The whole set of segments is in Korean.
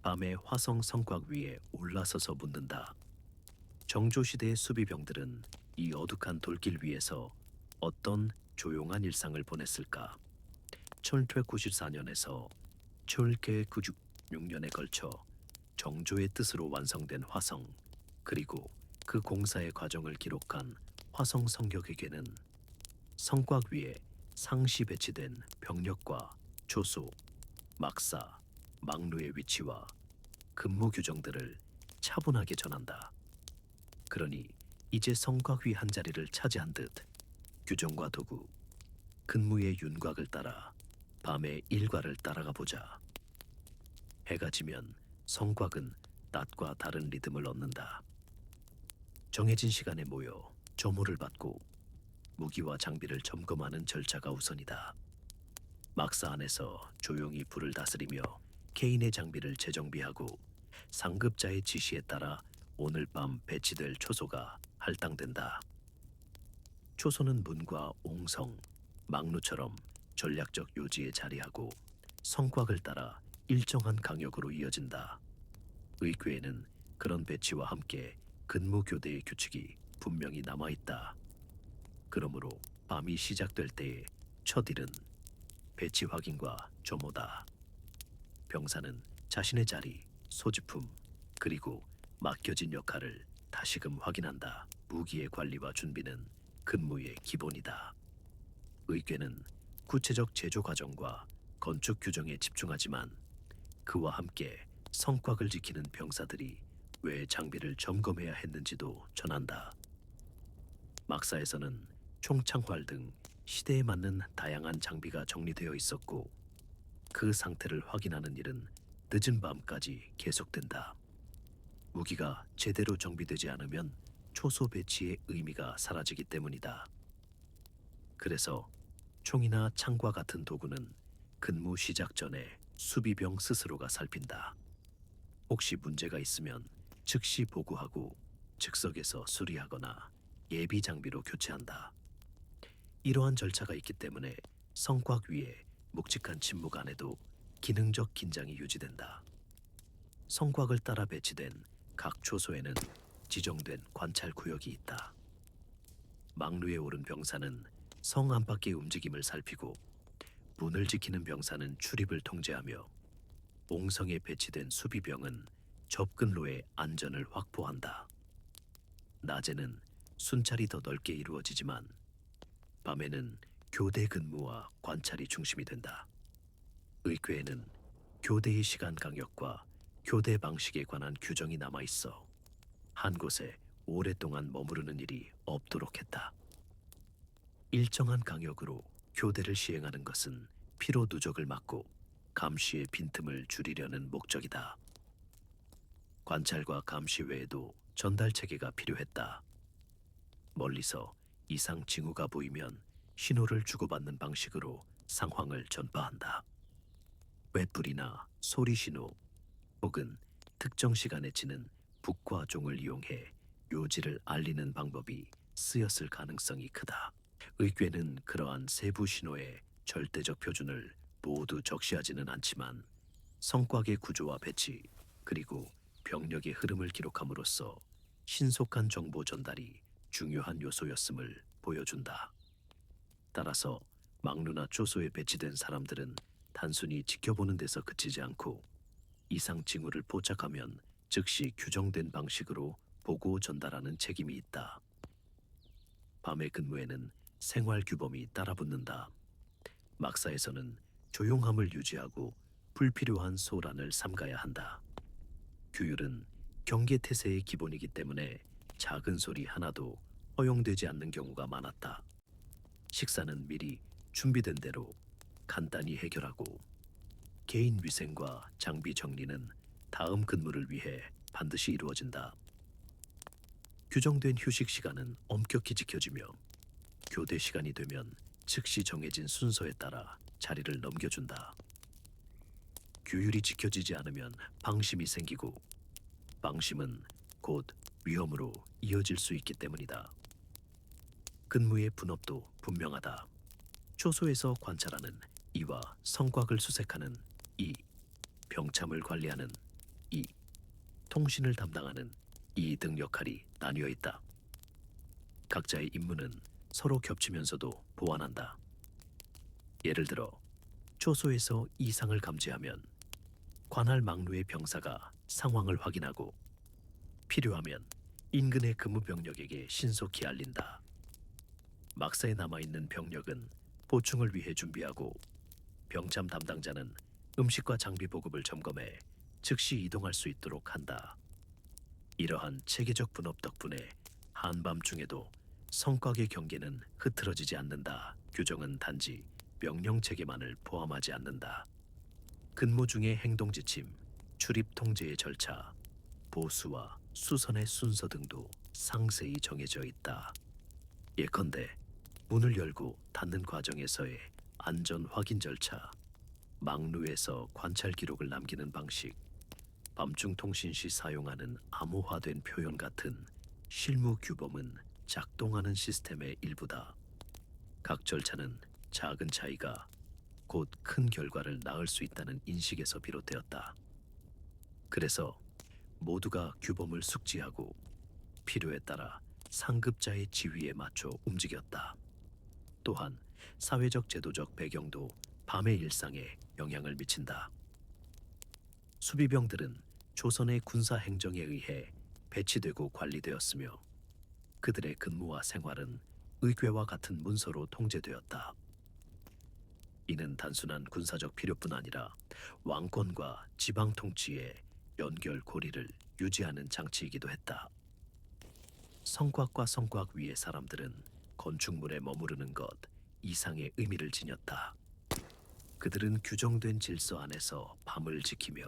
밤에 화성 성곽 위에 올라서서 묻는다. 정조시대의 수비병들은 이 어둑한 돌길 위에서 어떤 조용한 일상을 보냈을까? 1994년에서 1996년에 걸쳐 정조의 뜻으로 완성된 화성, 그리고 그 공사의 과정을 기록한 화성 성격에게는 성곽 위에 상시 배치된 병력과 조소, 막사, 막루의 위치와 근무 규정들을 차분하게 전한다. 그러니 이제 성곽 위 한 자리를 차지한 듯 규정과 도구, 근무의 윤곽을 따라 밤의 일과를 따라가 보자. 해가 지면 성곽은 낮과 다른 리듬을 얻는다. 정해진 시간에 모여 점호를 받고 무기와 장비를 점검하는 절차가 우선이다. 막사 안에서 조용히 불을 다스리며 개인의 장비를 재정비하고 상급자의 지시에 따라 오늘 밤 배치될 초소가 할당된다. 초소는 문과 옹성, 막루처럼 전략적 요지에 자리하고 성곽을 따라 일정한 강역으로 이어진다. 의궤에는 그런 배치와 함께 근무 교대의 규칙이 분명히 남아있다. 그러므로 밤이 시작될 때의 첫 일은 배치 확인과 점호다. 병사는 자신의 자리, 소지품, 그리고 맡겨진 역할을 다시금 확인한다. 무기의 관리와 준비는 근무의 기본이다. 의궤는 구체적 제조 과정과 건축 규정에 집중하지만 그와 함께 성곽을 지키는 병사들이 왜 장비를 점검해야 했는지도 전한다. 막사에서는 총창활 등 시대에 맞는 다양한 장비가 정리되어 있었고 그 상태를 확인하는 일은 늦은 밤까지 계속된다. 무기가 제대로 정비되지 않으면 초소 배치의 의미가 사라지기 때문이다. 그래서 총이나 창과 같은 도구는 근무 시작 전에 수비병 스스로가 살핀다. 혹시 문제가 있으면 즉시 보고하고 즉석에서 수리하거나 예비 장비로 교체한다. 이러한 절차가 있기 때문에 성곽 위에 묵직한 침묵 안에도 기능적 긴장이 유지된다. 성곽을 따라 배치된 각 초소에는 지정된 관찰 구역이 있다. 막루에 오른 병사는 성 안팎의 움직임을 살피고 문을 지키는 병사는 출입을 통제하며 옹성에 배치된 수비병은 접근로의 안전을 확보한다. 낮에는 순찰이 더 넓게 이루어지지만 밤에는 교대 근무와 관찰이 중심이 된다. 의궤에는 교대의 시간 강역과 교대 방식에 관한 규정이 남아 있어 한 곳에 오랫동안 머무르는 일이 없도록 했다. 일정한 강역으로 교대를 시행하는 것은 피로 누적을 막고 감시의 빈틈을 줄이려는 목적이다. 관찰과 감시 외에도 전달 체계가 필요했다. 멀리서 이상 징후가 보이면 신호를 주고받는 방식으로 상황을 전파한다. 웻불이나 소리 신호 혹은 특정 시간에 치는 북과 종을 이용해 요지를 알리는 방법이 쓰였을 가능성이 크다. 의궤는 그러한 세부 신호의 절대적 표준을 모두 적시하지는 않지만 성곽의 구조와 배치 그리고 병력의 흐름을 기록함으로써 신속한 정보 전달이 중요한 요소였음을 보여준다. 따라서 막루나 초소에 배치된 사람들은 단순히 지켜보는 데서 그치지 않고 이상 징후를 포착하면 즉시 규정된 방식으로 보고 전달하는 책임이 있다. 밤의 근무에는 생활 규범이 따라붙는다. 막사에서는 조용함을 유지하고 불필요한 소란을 삼가야 한다. 규율은 경계태세의 기본이기 때문에 작은 소리 하나도 허용되지 않는 경우가 많았다. 식사는 미리 준비된 대로 간단히 해결하고 개인 위생과 장비 정리는 다음 근무를 위해 반드시 이루어진다. 규정된 휴식 시간은 엄격히 지켜지며 교대 시간이 되면 즉시 정해진 순서에 따라 자리를 넘겨준다. 규율이 지켜지지 않으면 방심이 생기고 방심은 곧 위험으로 이어질 수 있기 때문이다. 근무의 분업도 분명하다. 초소에서 관찰하는 이와 성곽을 수색하는 이, 병참을 관리하는 2. 통신을 담당하는 2 등 역할이 나뉘어 있다. 각자의 임무는 서로 겹치면서도 보완한다. 예를 들어 초소에서 이상을 감지하면 관할 막루의 병사가 상황을 확인하고 필요하면 인근의 근무 병력에게 신속히 알린다. 막사에 남아있는 병력은 보충을 위해 준비하고 병참 담당자는 음식과 장비 보급을 점검해 즉시 이동할 수 있도록 한다. 이러한 체계적 분업 덕분에 한밤중에도 성곽의 경계는 흐트러지지 않는다. 규정은 단지 명령 체계만을 포함하지 않는다. 근무 중의 행동 지침, 출입 통제의 절차, 보수와 수선의 순서 등도 상세히 정해져 있다. 예컨대 문을 열고 닫는 과정에서의 안전 확인 절차, 막루에서 관찰 기록을 남기는 방식, 밤중 통신 시 사용하는 암호화된 표현 같은 실무 규범은 작동하는 시스템의 일부다. 각 절차는 작은 차이가 곧 큰 결과를 낳을 수 있다는 인식에서 비롯되었다. 그래서 모두가 규범을 숙지하고 필요에 따라 상급자의 지휘에 맞춰 움직였다. 또한 사회적 제도적 배경도 밤의 일상에 영향을 미친다. 수비병들은 조선의 군사 행정에 의해 배치되고 관리되었으며 그들의 근무와 생활은 의궤와 같은 문서로 통제되었다. 이는 단순한 군사적 필요뿐 아니라 왕권과 지방 통치의 연결 고리를 유지하는 장치이기도 했다. 성곽과 성곽 위의 사람들은 건축물에 머무르는 것 이상의 의미를 지녔다. 그들은 규정된 질서 안에서 밤을 지키며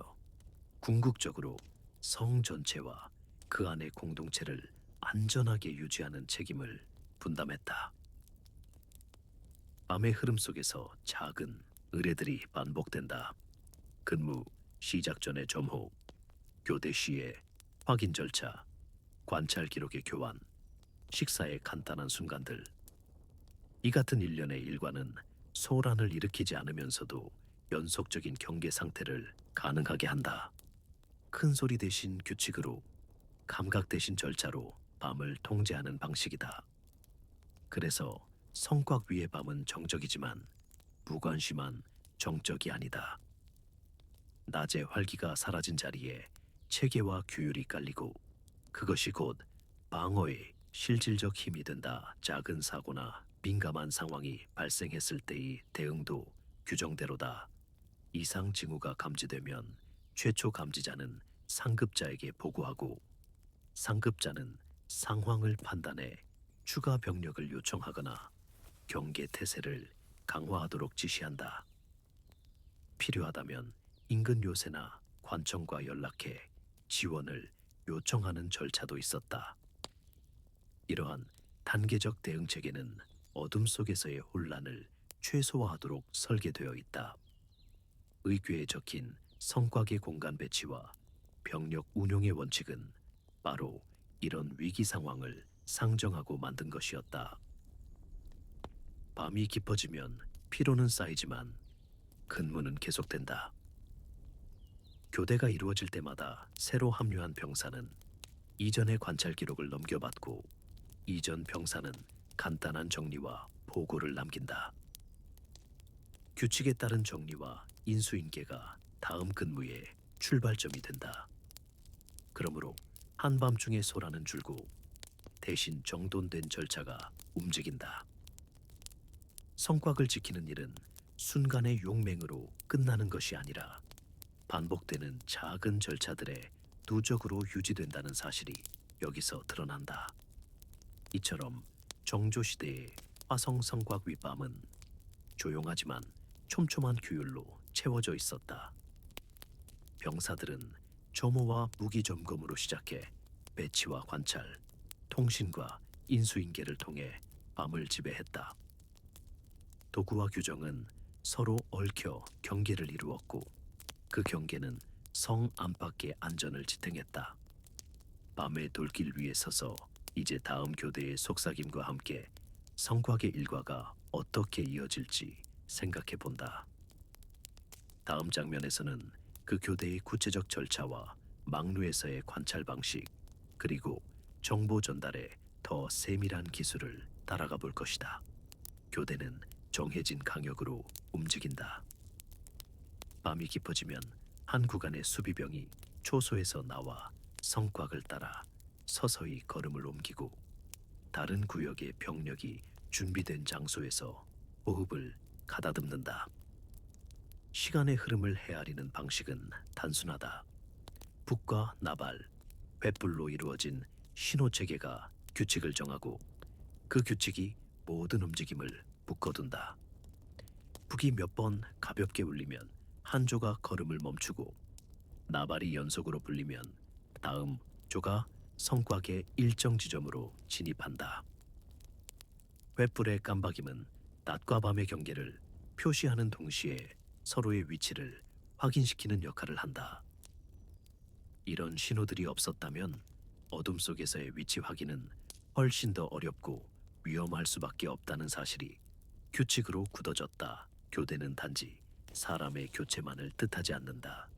궁극적으로 성 전체와 그 안의 공동체를 안전하게 유지하는 책임을 분담했다. 밤의 흐름 속에서 작은 의뢰들이 반복된다. 근무 시작 전의 점호, 교대 시의 확인 절차, 관찰 기록의 교환, 식사의 간단한 순간들. 이 같은 일련의 일과는 소란을 일으키지 않으면서도 연속적인 경계 상태를 가능하게 한다. 큰 소리 대신 규칙으로, 감각 대신 절차로 밤을 통제하는 방식이다. 그래서 성곽 위의 밤은 정적이지만 무관심한 정적이 아니다. 낮의 활기가 사라진 자리에 체계와 규율이 깔리고 그것이 곧 방어의 실질적 힘이 된다. 작은 사고나 민감한 상황이 발생했을 때의 대응도 규정대로다. 이상 징후가 감지되면 최초 감지자는 상급자에게 보고하고 상급자는 상황을 판단해 추가 병력을 요청하거나 경계 태세를 강화하도록 지시한다. 필요하다면 인근 요새나 관청과 연락해 지원을 요청하는 절차도 있었다. 이러한 단계적 대응 체계는 어둠 속에서의 혼란을 최소화하도록 설계되어 있다. 의궤에 적힌 성곽의 공간 배치와 병력 운용의 원칙은 바로 이런 위기 상황을 상정하고 만든 것이었다. 밤이 깊어지면 피로는 쌓이지만 근무는 계속된다. 교대가 이루어질 때마다 새로 합류한 병사는 이전의 관찰 기록을 넘겨받고 이전 병사는 간단한 정리와 보고를 남긴다. 규칙에 따른 정리와 인수인계가 다음 근무의 출발점이 된다. 그러므로 한밤중의 소란은 줄고 대신 정돈된 절차가 움직인다. 성곽을 지키는 일은 순간의 용맹으로 끝나는 것이 아니라 반복되는 작은 절차들의 누적으로 유지된다는 사실이 여기서 드러난다. 이처럼 정조시대의 화성 성곽 윗밤은 조용하지만 촘촘한 규율로 채워져 있었다. 병사들은 점호와 무기 점검으로 시작해 배치와 관찰, 통신과 인수인계를 통해 밤을 지배했다. 도구와 규정은 서로 얽혀 경계를 이루었고 그 경계는 성 안팎의 안전을 지탱했다. 밤의 돌길 위에 서서 이제 다음 교대의 속삭임과 함께 성곽의 일과가 어떻게 이어질지 생각해 본다. 다음 장면에서는 그 교대의 구체적 절차와 망루에서의 관찰 방식, 그리고 정보 전달의 더 세밀한 기술을 따라가 볼 것이다. 교대는 정해진 강역으로 움직인다. 밤이 깊어지면 한 구간의 수비병이 초소에서 나와 성곽을 따라 서서히 걸음을 옮기고 다른 구역의 병력이 준비된 장소에서 호흡을 가다듬는다. 시간의 흐름을 헤아리는 방식은 단순하다. 북과 나발, 횃불로 이루어진 신호 체계가 규칙을 정하고 그 규칙이 모든 움직임을 묶어둔다. 북이 몇 번 가볍게 울리면 한 조가 걸음을 멈추고 나발이 연속으로 불리면 다음 조가 성곽의 일정 지점으로 진입한다. 횃불의 깜박임은 낮과 밤의 경계를 표시하는 동시에 서로의 위치를 확인시키는 역할을 한다. 이런 신호들이 없었다면 어둠 속에서의 위치 확인은 훨씬 더 어렵고 위험할 수밖에 없다는 사실이 규칙으로 굳어졌다. 교대는 단지 사람의 교체만을 뜻하지 않는다.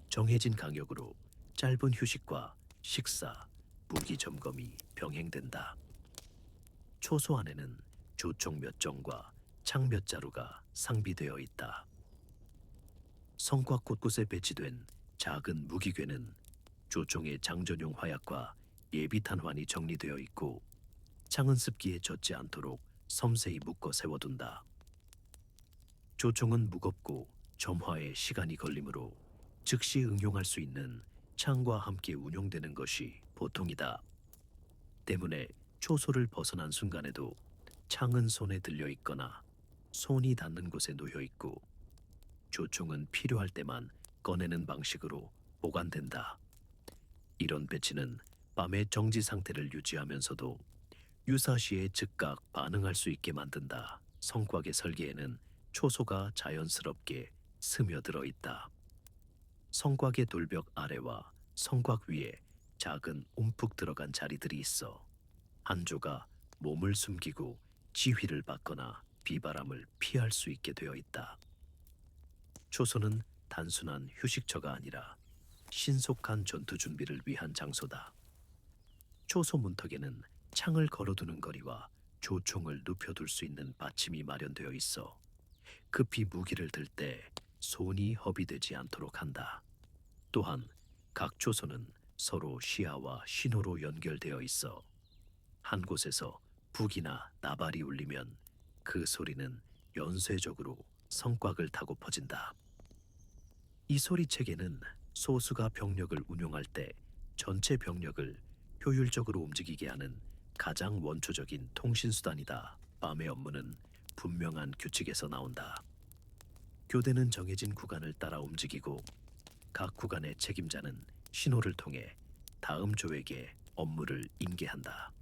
정해진 강역으로 짧은 휴식과 식사, 무기 점검이 병행된다. 초소 안에는 조총 몇 정과 창 몇 자루가 상비되어 있다. 성곽 곳곳에 배치된 작은 무기괴는 조총의 장전용 화약과 예비탄환이 정리되어 있고 창은 습기에 젖지 않도록 섬세히 묶어 세워둔다. 조총은 무겁고 점화에 시간이 걸리므로 즉시 응용할 수 있는 창과 함께 운용되는 것이 보통이다. 때문에 초소를 벗어난 순간에도 창은 손에 들려 있거나 손이 닿는 곳에 놓여 있고 조총은 필요할 때만 꺼내는 방식으로 보관된다. 이런 배치는 밤의 정지 상태를 유지하면서도 유사시에 즉각 반응할 수 있게 만든다. 성곽의 설계에는 초소가 자연스럽게 스며들어 있다. 성곽의 돌벽 아래와 성곽 위에 작은 움푹 들어간 자리들이 있어 한 조가 몸을 숨기고 지휘를 받거나 비바람을 피할 수 있게 되어 있다. 초소는 단순한 휴식처가 아니라 신속한 전투 준비를 위한 장소다. 초소 문턱에는 창을 걸어두는 거리와 조총을 눕혀둘 수 있는 받침이 마련되어 있어 급히 무기를 들 때 손이 허비되지 않도록 한다. 또한 각 초소는 서로 시야와 신호로 연결되어 있어 한 곳에서 북이나 나발이 울리면 그 소리는 연쇄적으로 성곽을 타고 퍼진다. 이 소리 체계는 소수가 병력을 운용할 때 전체 병력을 효율적으로 움직이게 하는 가장 원초적인 통신수단이다. 밤의 업무는 분명한 규칙에서 나온다. 교대는 정해진 구간을 따라 움직이고 각 구간의 책임자는 신호를 통해 다음 조에게 업무를 인계한다.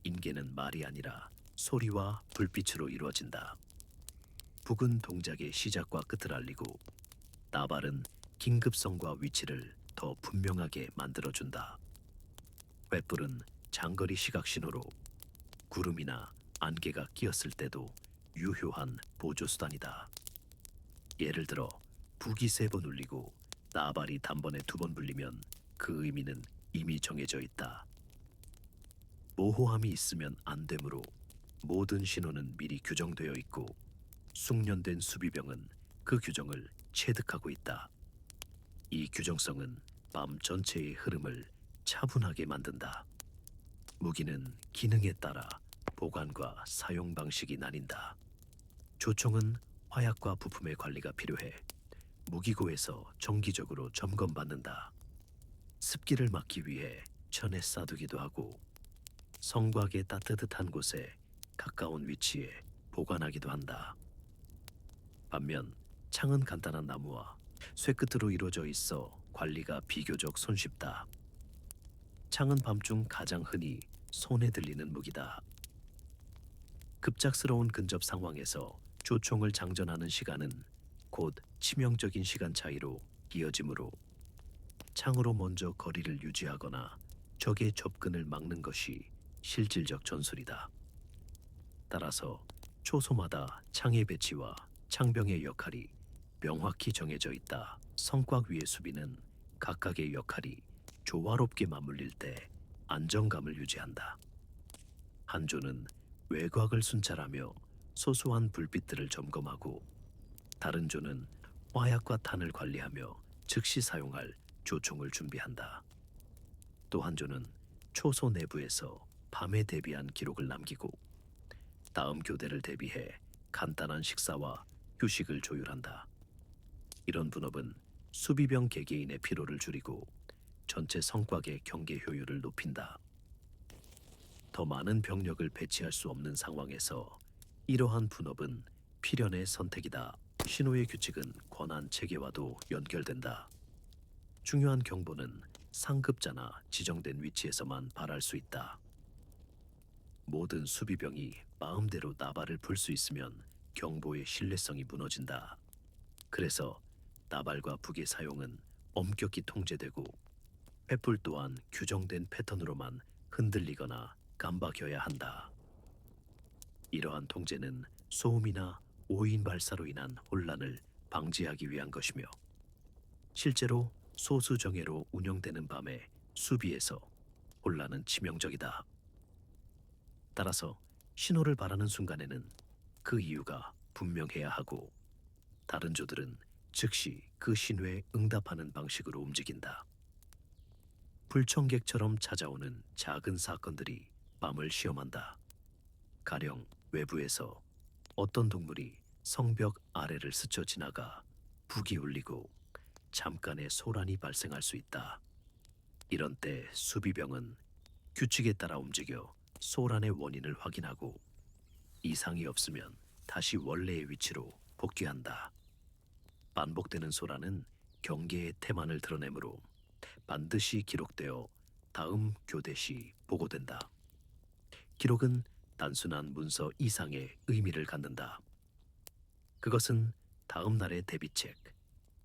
인계는 말이 아니라 소리와 불빛으로 이루어진다. 북은 동작의 시작과 끝을 알리고 나발은 긴급성과 위치를 더 분명하게 만들어준다. 횃불은 장거리 시각 신호로 구름이나 안개가 끼었을 때도 유효한 보조수단이다. 예를 들어 북이 3번 울리고 나발이 단번에 2번 불리면 그 의미는 이미 정해져 있다. 모호함이 있으면 안 되므로 모든 신호는 미리 규정되어 있고 숙련된 수비병은 그 규정을 체득하고 있다. 이 규정성은 밤 전체의 흐름을 차분하게 만든다. 무기는 기능에 따라 보관과 사용 방식이 나뉜다. 조총은 화약과 부품의 관리가 필요해 무기고에서 정기적으로 점검받는다. 습기를 막기 위해 천에 싸두기도 하고 성곽의 따뜻한 곳에 가까운 위치에 보관하기도 한다. 반면 창은 간단한 나무와 쇠끝으로 이루어져 있어 관리가 비교적 손쉽다. 창은 밤중 가장 흔히 손에 들리는 무기다. 급작스러운 근접 상황에서 조총을 장전하는 시간은 곧 치명적인 시간 차이로 이어지므로 창으로 먼저 거리를 유지하거나 적의 접근을 막는 것이 실질적 전술이다. 따라서 초소마다 창의 배치와 창병의 역할이 명확히 정해져 있다. 성곽 위의 수비는 각각의 역할이 조화롭게 맞물릴 때 안정감을 유지한다. 한 조는 외곽을 순찰하며 소소한 불빛들을 점검하고, 다른 조는 화약과 탄을 관리하며 즉시 사용할 조총을 준비한다. 또 한 조는 초소 내부에서 밤에 대비한 기록을 남기고, 다음 교대를 대비해 간단한 식사와 휴식을 조율한다. 이런 분업은 수비병 개개인의 피로를 줄이고 전체 성곽의 경계 효율을 높인다. 더 많은 병력을 배치할 수 없는 상황에서 이러한 분업은 필연의 선택이다. 신호의 규칙은 권한 체계와도 연결된다. 중요한 경보는 상급자나 지정된 위치에서만 발할 수 있다. 모든 수비병이 마음대로 나발을 불 수 있으면 경보의 신뢰성이 무너진다. 그래서 나발과 북의 사용은 엄격히 통제되고, 횃불 또한 규정된 패턴으로만 흔들리거나 깜박여야 한다. 이러한 통제는 소음이나 오인 발사로 인한 혼란을 방지하기 위한 것이며, 실제로 소수정예로 운영되는 밤에 수비에서 혼란은 치명적이다. 따라서 신호를 발하는 순간에는 그 이유가 분명해야 하고, 다른 조들은 즉시 그 신호에 응답하는 방식으로 움직인다. 불청객처럼 찾아오는 작은 사건들이 밤을 시험한다. 가령 외부에서 어떤 동물이 성벽 아래를 스쳐 지나가 북이 울리고 잠깐의 소란이 발생할 수 있다. 이런 때 수비병은 규칙에 따라 움직여 소란의 원인을 확인하고, 이상이 없으면 다시 원래의 위치로 복귀한다. 반복되는 소란은 경계의 태만을 드러내므로 반드시 기록되어 다음 교대 시 보고된다. 기록은 단순한 문서 이상의 의미를 갖는다. 그것은 다음 날의 대비책,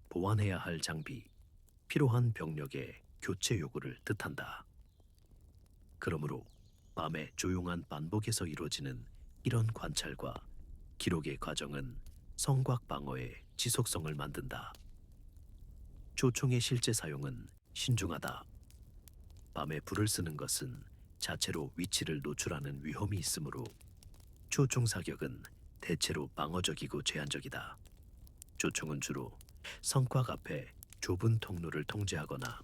보완해야 할 장비, 필요한 병력의 교체 요구를 뜻한다. 그러므로 밤의 조용한 반복에서 이루어지는 이런 관찰과 기록의 과정은 성곽 방어의 지속성을 만든다. 조총의 실제 사용은 신중하다. 밤에 불을 쓰는 것은 자체로 위치를 노출하는 위험이 있으므로 조총 사격은 대체로 방어적이고 제한적이다. 조총은 주로 성곽 앞에 좁은 통로를 통제하거나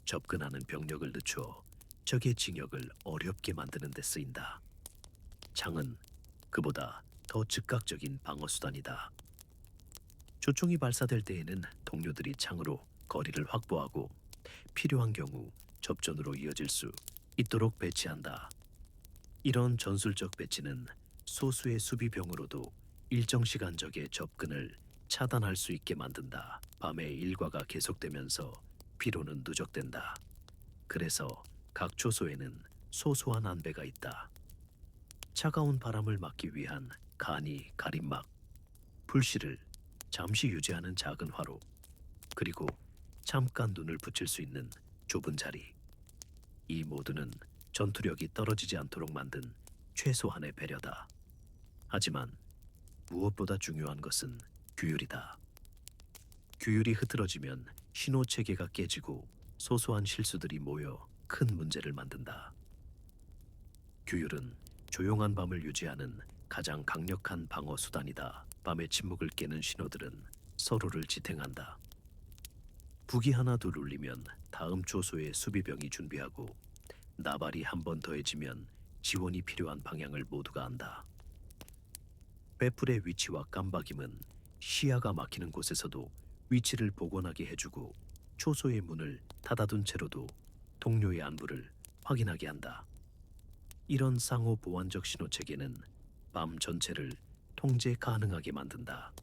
접근하는 병력을 늦추어 적의 진역을 어렵게 만드는 데 쓰인다. 창은 그보다 더 즉각적인 방어 수단이다. 조총이 발사될 때에는 동료들이 창으로 거리를 확보하고 필요한 경우 접전으로 이어질 수 있도록 배치한다. 이런 전술적 배치는 소수의 수비병으로도 일정 시간 적의 접근을 차단할 수 있게 만든다. 밤에 일과가 계속되면서 피로는 누적된다. 그래서 각 초소에는 소소한 안배가 있다. 차가운 바람을 막기 위한 간이 가림막, 불씨를 잠시 유지하는 작은 화로, 그리고 잠깐 눈을 붙일 수 있는 좁은 자리. 이 모두는 전투력이 떨어지지 않도록 만든 최소한의 배려다. 하지만 무엇보다 중요한 것은 규율이다. 규율이 흐트러지면 신호 체계가 깨지고 소소한 실수들이 모여 큰 문제를 만든다. 규율은 조용한 밤을 유지하는 가장 강력한 방어 수단이다. 밤의 침묵을 깨는 신호들은 서로를 지탱한다. 북이 하나 둘 울리면 다음 조소의 수비병이 준비하고, 나발이 한 번 더해지면 지원이 필요한 방향을 모두가 안다. 횃불의 위치와 깜박임은 시야가 막히는 곳에서도 위치를 복원하게 해주고, 초소의 문을 닫아둔 채로도 동료의 안부를 확인하게 한다. 이런 상호 보완적 신호 체계는 밤 전체를 통제 가능하게 만든다.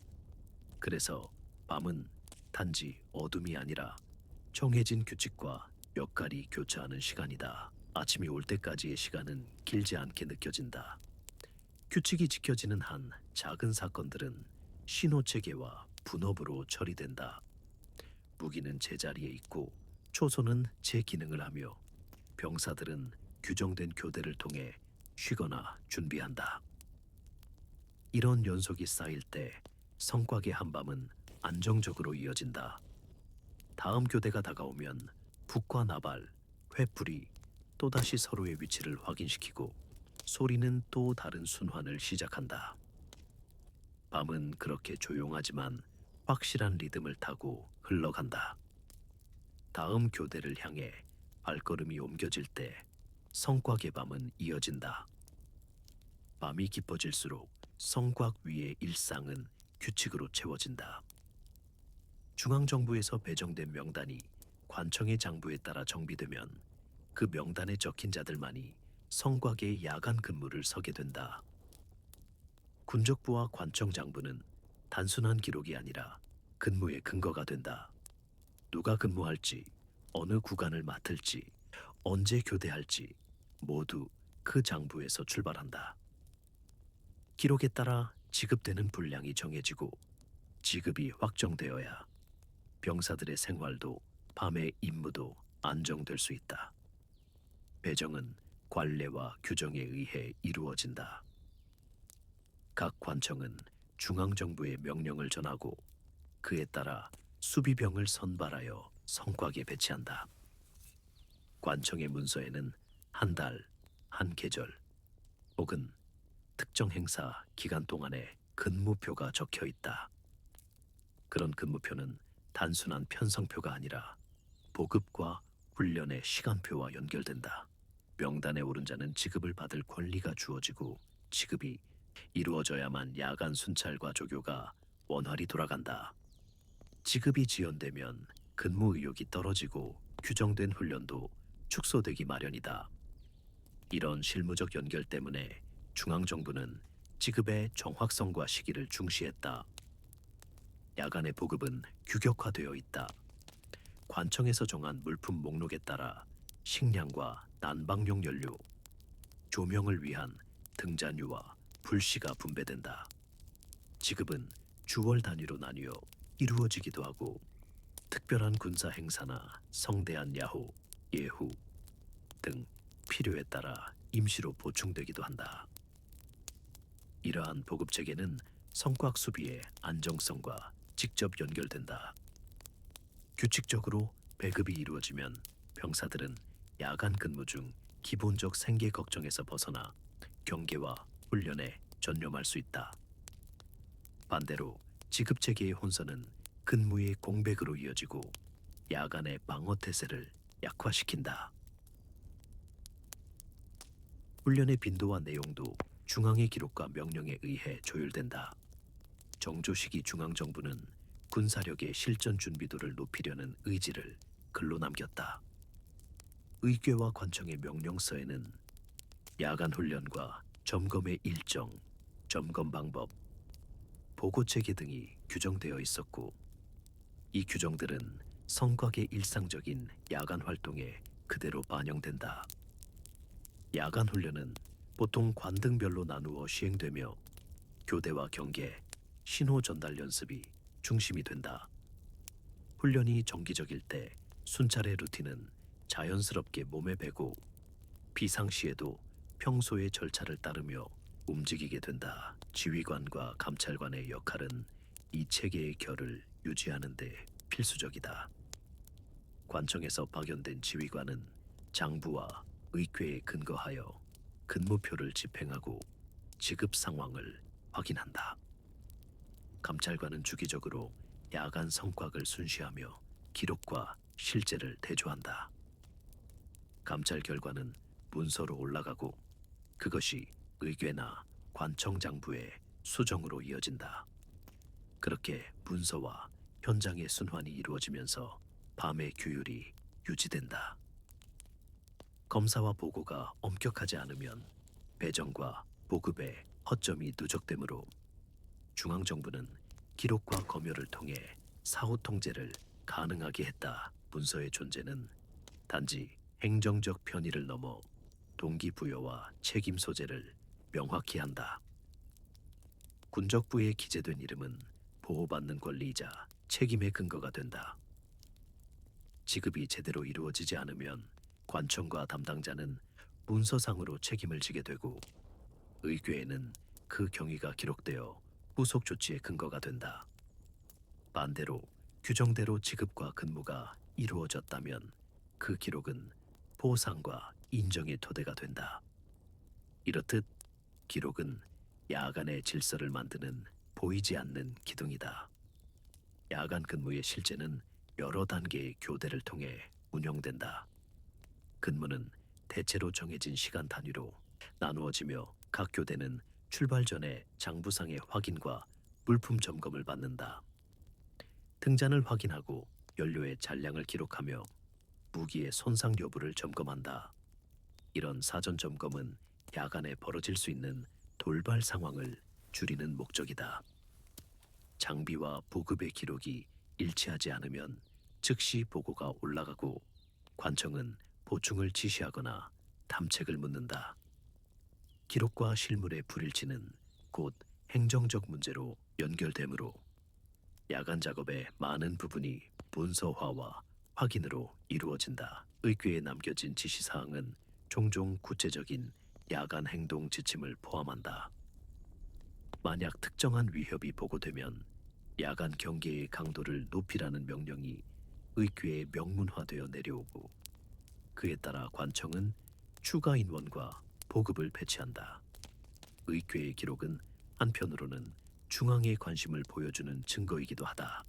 그래서 밤은 단지 어둠이 아니라 정해진 규칙과 역할이 교차하는 시간이다. 아침이 올 때까지의 시간은 길지 않게 느껴진다. 규칙이 지켜지는 한 작은 사건들은 신호 체계와 분업으로 처리된다. 무기는 제자리에 있고 초소는 제 기능을 하며 병사들은 규정된 교대를 통해 쉬거나 준비한다. 이런 연속이 쌓일 때 성곽의 한밤은 안정적으로 이어진다. 다음 교대가 다가오면 북과 나발, 횃불이 또다시 서로의 위치를 확인시키고 소리는 또 다른 순환을 시작한다. 밤은 그렇게 조용하지만 확실한 리듬을 타고 흘러간다. 다음 교대를 향해 발걸음이 옮겨질 때 성곽의 밤은 이어진다. 밤이 깊어질수록 성곽 위의 일상은 규칙으로 채워진다. 중앙정부에서 배정된 명단이 관청의 장부에 따라 정비되면 그 명단에 적힌 자들만이 성곽의 야간 근무를 서게 된다. 군적부와 관청 장부는 단순한 기록이 아니라 근무의 근거가 된다. 누가 근무할지, 어느 구간을 맡을지, 언제 교대할지 모두 그 장부에서 출발한다. 기록에 따라 지급되는 분량이 정해지고 지급이 확정되어야 병사들의 생활도 밤의 임무도 안정될 수 있다. 배정은 관례와 규정에 의해 이루어진다. 각 관청은 중앙정부에 명령을 전하고 그에 따라 수비병을 선발하여 성곽에 배치한다. 관청의 문서에는 한 달, 한 계절 혹은 특정 행사 기간 동안의 근무표가 적혀 있다. 그런 근무표는 단순한 편성표가 아니라 보급과 훈련의 시간표와 연결된다. 명단에 오른 자는 지급을 받을 권리가 주어지고 지급이 이루어져야만 야간 순찰과 조교가 원활히 돌아간다. 지급이 지연되면 근무 의욕이 떨어지고 규정된 훈련도 축소되기 마련이다. 이런 실무적 연결 때문에 중앙정부는 지급의 정확성과 시기를 중시했다. 야간의 보급은 규격화되어 있다. 관청에서 정한 물품 목록에 따라 식량과 난방용 연료, 조명을 위한 등잔유와 불씨가 분배된다. 지급은 주월 단위로 나뉘어 이루어지기도 하고 특별한 군사 행사나 성대한 야호, 예후 등 필요에 따라 임시로 보충되기도 한다. 이러한 보급 체계는 성곽 수비의 안정성과 직접 연결된다. 규칙적으로 배급이 이루어지면 병사들은 야간 근무 중 기본적 생계 걱정에서 벗어나 경계와 훈련에 전념할 수 있다. 반대로 지급 체계의 혼선은 근무의 공백으로 이어지고 야간의 방어 태세를 약화시킨다. 훈련의 빈도와 내용도 중앙의 기록과 명령에 의해 조율된다. 정조시기 중앙정부는 군사력의 실전 준비도를 높이려는 의지를 글로 남겼다. 의궤와 관청의 명령서에는 야간 훈련과 점검의 일정, 점검 방법, 보고 체계 등이 규정되어 있었고 이 규정들은 성곽의 일상적인 야간 활동에 그대로 반영된다. 야간 훈련은 보통 관등별로 나누어 시행되며 교대와 경계, 신호 전달 연습이 중심이 된다. 훈련이 정기적일 때 순찰의 루틴은 자연스럽게 몸에 배고 비상시에도 평소의 절차를 따르며 움직이게 된다. 지휘관과 감찰관의 역할은 이 체계의 결을 유지하는 데 필수적이다. 관청에서 파견된 지휘관은 장부와 의궤에 근거하여 근무표를 집행하고 지급 상황을 확인한다. 감찰관은 주기적으로 야간 성곽을 순시하며 기록과 실제를 대조한다. 감찰 결과는 문서로 올라가고 그것이 의궤나 관청 장부의 수정으로 이어진다. 그렇게 문서와 현장의 순환이 이루어지면서 밤의 규율이 유지된다. 검사와 보고가 엄격하지 않으면 배정과 보급에 허점이 누적되므로 중앙정부는 기록과 검열을 통해 사후 통제를 가능하게 했다. 문서의 존재는 단지 행정적 편의를 넘어 동기부여와 책임 소재를 명확히 한다. 군적부에 기재된 이름은 보호받는 권리이자 책임의 근거가 된다. 지급이 제대로 이루어지지 않으면 관청과 담당자는 문서상으로 책임을 지게 되고 의궤에는 그 경위가 기록되어 후속 조치의 근거가 된다. 반대로 규정대로 지급과 근무가 이루어졌다면 그 기록은 보상과 인정의 토대가 된다. 이렇듯 기록은 야간의 질서를 만드는 보이지 않는 기둥이다. 야간 근무의 실제는 여러 단계의 교대를 통해 운영된다. 근무는 대체로 정해진 시간 단위로 나누어지며 각 교대는 출발 전에 장부상의 확인과 물품 점검을 받는다. 등잔을 확인하고 연료의 잔량을 기록하며 무기의 손상 여부를 점검한다. 이런 사전 점검은 야간에 벌어질 수 있는 돌발 상황을 줄이는 목적이다. 장비와 보급의 기록이 일치하지 않으면 즉시 보고가 올라가고 관청은 보충을 지시하거나 탐책을 묻는다. 기록과 실물의 불일치는 곧 행정적 문제로 연결되므로 야간 작업의 많은 부분이 문서화와 확인으로 이루어진다. 의궤에 남겨진 지시사항은 종종 구체적인 야간 행동 지침을 포함한다. 만약 특정한 위협이 보고되면 야간 경계의 강도를 높이라는 명령이 의궤에 명문화되어 내려오고 그에 따라 관청은 추가 인원과 보급을 배치한다. 의궤의 기록은 한편으로는 중앙의 관심을 보여주는 증거이기도 하다.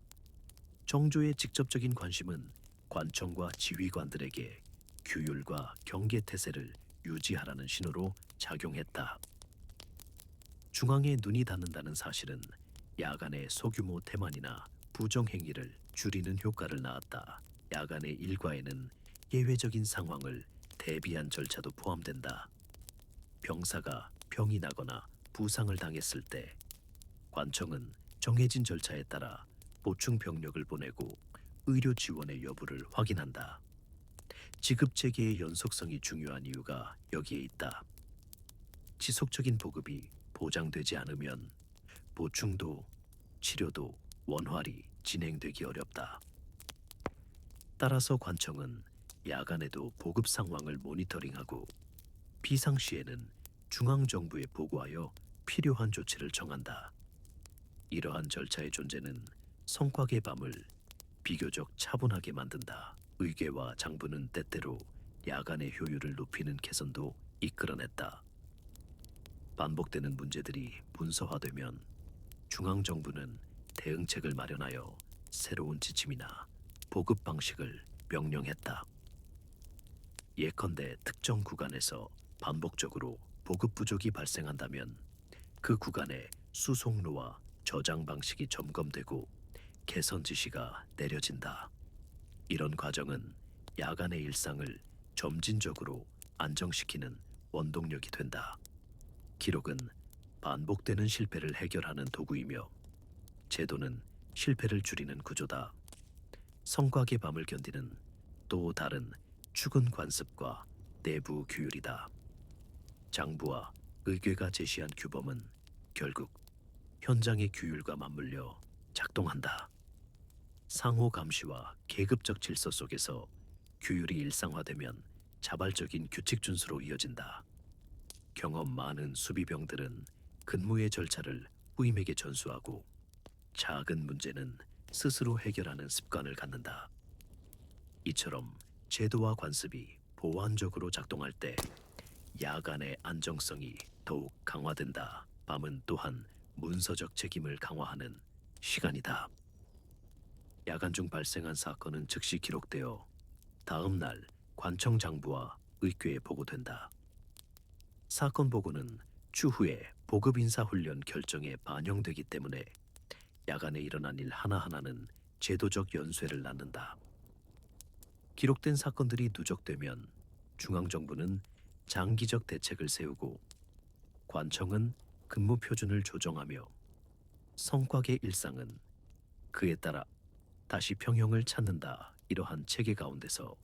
정조의 직접적인 관심은 관청과 지휘관들에게 규율과 경계 태세를 유지하라는 신호로 작용했다. 중앙에 눈이 닿는다는 사실은 야간의 소규모 태만이나 부정행위를 줄이는 효과를 낳았다. 야간의 일과에는 예외적인 상황을 대비한 절차도 포함된다. 병사가 병이 나거나 부상을 당했을 때 관청은 정해진 절차에 따라 보충 병력을 보내고 의료 지원의 여부를 확인한다. 지급 체계의 연속성이 중요한 이유가 여기에 있다. 지속적인 보급이 보장되지 않으면 보충도 치료도 원활히 진행되기 어렵다. 따라서 관청은 야간에도 보급 상황을 모니터링하고 비상시에는 중앙정부에 보고하여 필요한 조치를 정한다. 이러한 절차의 존재는 성곽의 밤을 비교적 차분하게 만든다. 의궤와 장부는 때때로 야간의 효율을 높이는 개선도 이끌어냈다. 반복되는 문제들이 문서화되면 중앙정부는 대응책을 마련하여 새로운 지침이나 보급 방식을 명령했다. 예컨대 특정 구간에서 반복적으로 보급 부족이 발생한다면 그 구간의 수송로와 저장 방식이 점검되고 개선 지시가 내려진다. 이런 과정은 야간의 일상을 점진적으로 안정시키는 원동력이 된다. 기록은 반복되는 실패를 해결하는 도구이며 제도는 실패를 줄이는 구조다. 성곽의 밤을 견디는 또 다른 출근 관습과 내부 규율이다. 장부와 의궤가 제시한 규범은 결국 현장의 규율과 맞물려 작동한다. 상호 감시와 계급적 질서 속에서 규율이 일상화되면 자발적인 규칙 준수로 이어진다. 경험 많은 수비병들은 근무의 절차를 후임에게 전수하고 작은 문제는 스스로 해결하는 습관을 갖는다. 이처럼 제도와 관습이 보완적으로 작동할 때 야간의 안정성이 더욱 강화된다. 밤은 또한 문서적 책임을 강화하는 시간이다. 야간 중 발생한 사건은 즉시 기록되어 다음 날 관청 장부와 의궤에 보고된다. 사건 보고는 추후에 보급 인사 훈련 결정에 반영되기 때문에 야간에 일어난 일 하나하나는 제도적 연쇄를 낳는다. 기록된 사건들이 누적되면 중앙정부는 장기적 대책을 세우고 관청은 근무 표준을 조정하며 성곽의 일상은 그에 따라 다시 평형을 찾는다. 이러한 체계 가운데서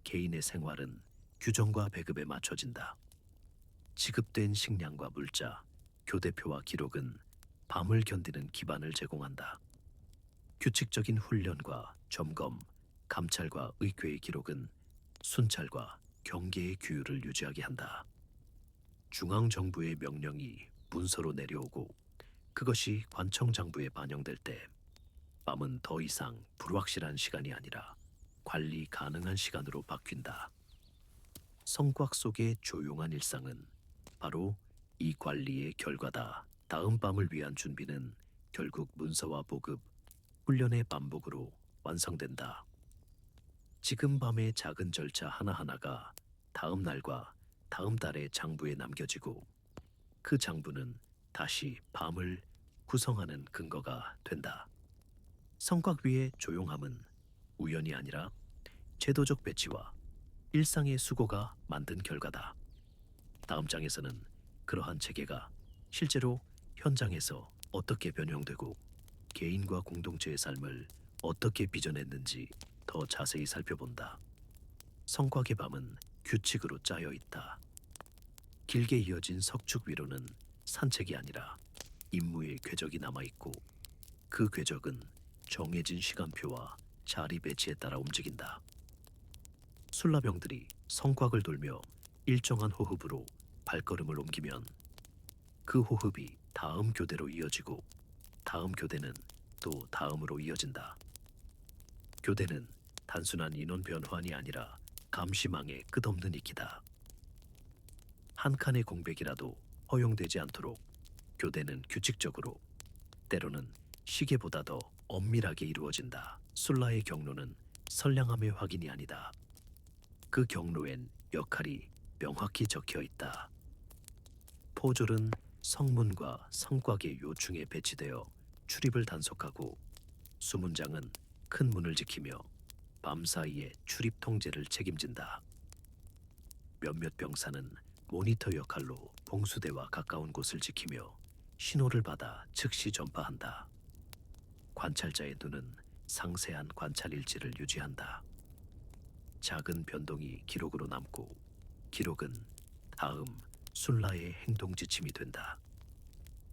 개인의 생활은 규정과 배급에 맞춰진다. 지급된 식량과 물자, 교대표와 기록은 밤을 견디는 기반을 제공한다. 규칙적인 훈련과 점검, 감찰과 의궤의 기록은 순찰과 경계의 규율을 유지하게 한다. 중앙정부의 명령이 문서로 내려오고 그것이 관청장부에 반영될 때 밤은 더 이상 불확실한 시간이 아니라 관리 가능한 시간으로 바뀐다. 성곽 속의 조용한 일상은 바로 이 관리의 결과다. 다음 밤을 위한 준비는 결국 문서와 보급, 훈련의 반복으로 완성된다. 지금 밤의 작은 절차 하나하나가 다음 날과 다음 달의 장부에 남겨지고 그 장부는 다시 밤을 구성하는 근거가 된다. 성곽 위의 조용함은 우연이 아니라 제도적 배치와 일상의 수고가 만든 결과다. 다음 장에서는 그러한 체계가 실제로 현장에서 어떻게 변형되고 개인과 공동체의 삶을 어떻게 빚어냈는지 더 자세히 살펴본다. 성곽의 밤은 규칙으로 짜여 있다. 길게 이어진 석축 위로는 산책이 아니라 임무의 궤적이 남아있고 그 궤적은 정해진 시간표와 자리 배치에 따라 움직인다. 술라병들이 성곽을 돌며 일정한 호흡으로 발걸음을 옮기면 그 호흡이 다음 교대로 이어지고 다음 교대는 또 다음으로 이어진다. 교대는 단순한 인원 변환이 아니라 감시망의 끝없는 이기다. 한 칸의 공백이라도 허용되지 않도록 교대는 규칙적으로, 때로는 시계보다 더 엄밀하게 이루어진다. 술라의 경로는 선량함의 확인이 아니다. 그 경로엔 역할이 명확히 적혀 있다. 포졸은 성문과 성곽의 요충에 배치되어 출입을 단속하고 수문장은 큰 문을 지키며 밤사이에 출입 통제를 책임진다. 몇몇 병사는 모니터 역할로 봉수대와 가까운 곳을 지키며 신호를 받아 즉시 전파한다. 관찰자의 눈은 상세한 관찰 일지를 유지한다. 작은 변동이 기록으로 남고 기록은 다음 술라의 행동 지침이 된다.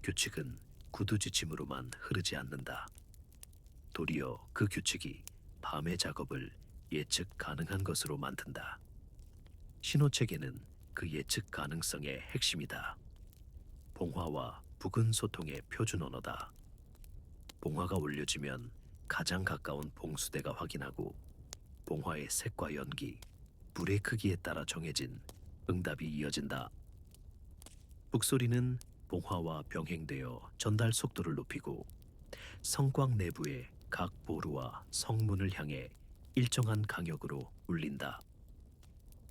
규칙은 구두 지침으로만 흐르지 않는다. 도리어 그 규칙이 밤의 작업을 예측 가능한 것으로 만든다. 신호체계는 그 예측 가능성의 핵심이다. 봉화와 북은 소통의 표준 언어다. 봉화가 올려지면 가장 가까운 봉수대가 확인하고 봉화의 색과 연기, 불의 크기에 따라 정해진 응답이 이어진다. 북소리는 봉화와 병행되어 전달 속도를 높이고 성곽 내부의 각 보루와 성문을 향해 일정한 강역으로 울린다.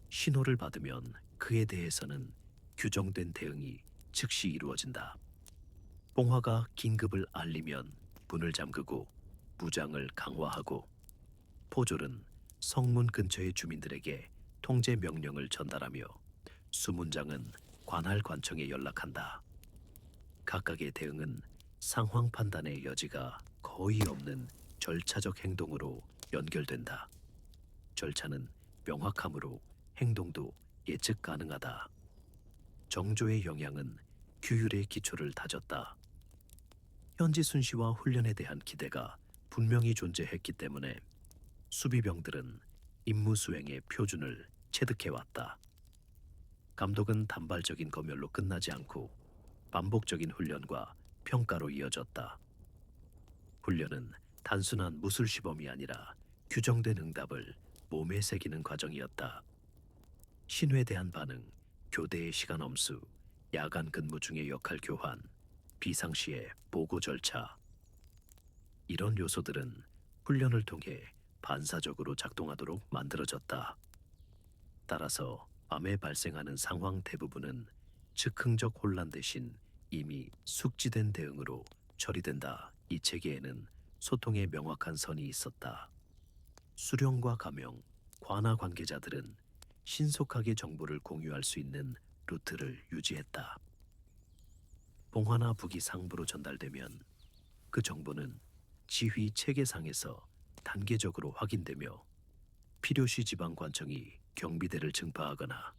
신호를 받으면 그에 대해서는 규정된 대응이 즉시 이루어진다. 봉화가 긴급을 알리면 문을 잠그고 무장을 강화하고 포졸은 성문 근처의 주민들에게 통제 명령을 전달하며 수문장은 관할 관청에 연락한다. 각각의 대응은 상황 판단의 여지가 거의 없는 절차적 행동으로 연결된다. 절차는 명확함으로 행동도 예측 가능하다. 정조의 영향은 규율의 기초를 다졌다. 현지 순시와 훈련에 대한 기대가 분명히 존재했기 때문에 수비병들은 임무 수행의 표준을 체득해왔다. 감독은 단발적인 검열로 끝나지 않고 반복적인 훈련과 평가로 이어졌다. 훈련은 단순한 무술 시범이 아니라 규정된 응답을 몸에 새기는 과정이었다. 신호에 대한 반응, 교대의 시간 엄수, 야간 근무 중의 역할 교환, 비상시의 보고 절차. 이런 요소들은 훈련을 통해 반사적으로 작동하도록 만들어졌다. 따라서 밤에 발생하는 상황 대부분은 즉흥적 혼란 대신 이미 숙지된 대응으로 처리된다. 이 체계에는 소통의 명확한 선이 있었다. 수령과 가명, 관하 관계자들은 신속하게 정보를 공유할 수 있는 루트를 유지했다. 봉화나 북이 상부로 전달되면 그 정보는 지휘 체계상에서 단계적으로 확인되며 필요시 지방관청이 경비대를 증파하거나